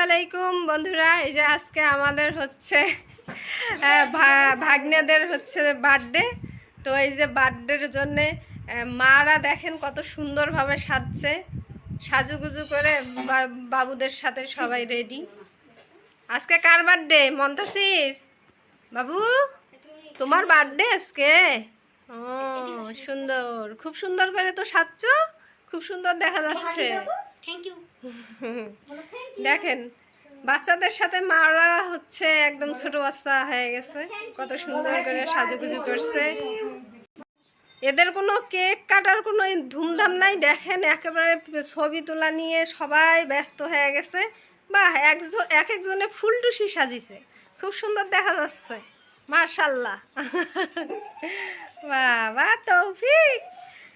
আলাইকুম বন্ধুরা, এই যে আজকে আমাদের হচ্ছে ভাগ্নেদের হচ্ছে বার্থডে। তো এই যে বার্থডের জন্যে মারা দেখেন কত সুন্দরভাবে সাজছে, সাজুগুজু করে বাবুদের সাথে সবাই রেডি। আজকে কার বার্থডে? মন্তাসির বাবু, তোমার বার্থডে আজকে? ও সুন্দর, খুব সুন্দর করে তো সাজছো, খুব সুন্দর দেখা যাচ্ছে। দেখেন বাচ্চাদের সাথে মারা হচ্ছে একদম ছোট বাচ্চা হয়ে গেছে, কত সুন্দর করে সাজুগুজু করছে। এদের কোনো কেক কাটার কোনো ধুমধাম নাই, দেখেন একেবারে ছবি তোলা নিয়ে সবাই ব্যস্ত হয়ে গেছে। বা এক একজনে ফুল টুসি সাজিছে, খুব সুন্দর দেখা যাচ্ছে, মাশাল্লাহ। বাবা তৌফিক,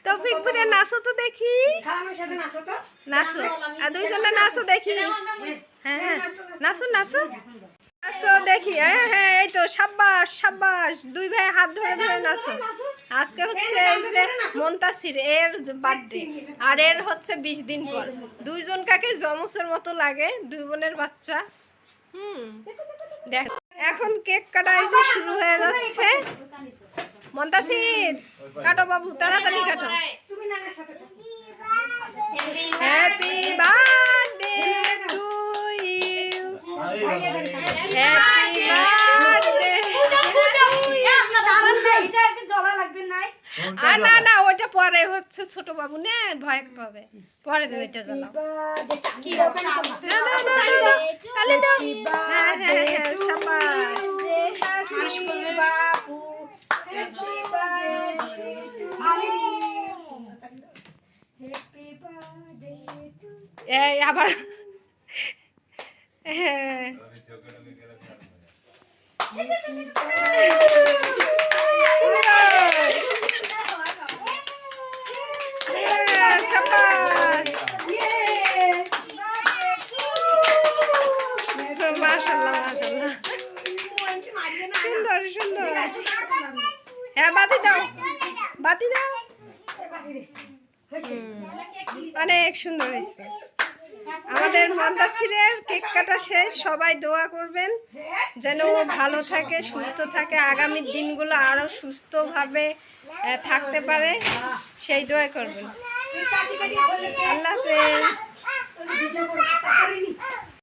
তৌফিক বুড়ে নাচো তো দেখি, নাচো আর দুইজনে নাচো দেখি। হ্যাঁ নাচো নাচো নাচো দেখি। হ্যাঁ হ্যাঁ এই তো, সাব্বাস সাব্বাস, দুই ভাই হাত ধরে ধরে নাচো। আজকে হচ্ছে এই যে মন্তাসির এর বার্থডে, আর এর হচ্ছে 20 দিন পর। দুইজন কাকে জমসের মতো লাগে, দুই বোনের বাচ্চা। দেখ এখন কেক কাটা এই যে শুরু হয়ে যাচ্ছে। মন্তাসির কাটো বাবু, তাড়াতাড়ি কাটো। Happy birthday to you, happy birthday. আর না না ওটা পরে হচ্ছে, ছোট বাবু নে ভয় পাবে, পরে দিন এটা জ্বালাও। তাহলে দাও। হ্যাঁ হ্যাঁ হ্যাঁ সাবাস। এই আবার হ্যাঁ সুন্দর সুন্দর। হ্যাঁ বাতি দাও, বাতি দাও। অনেক সুন্দর হয়েছে। আমাদের মন্তাসিরের কেক কাটা শেষ, সবাই দোয়া করবেন যেন ও ভালো থাকে, সুস্থ থাকে, আগামী দিনগুলো আরও সুস্থভাবে থাকতে পারে, সেই দোয়া করবেন। আল্লাহ হাফেজ।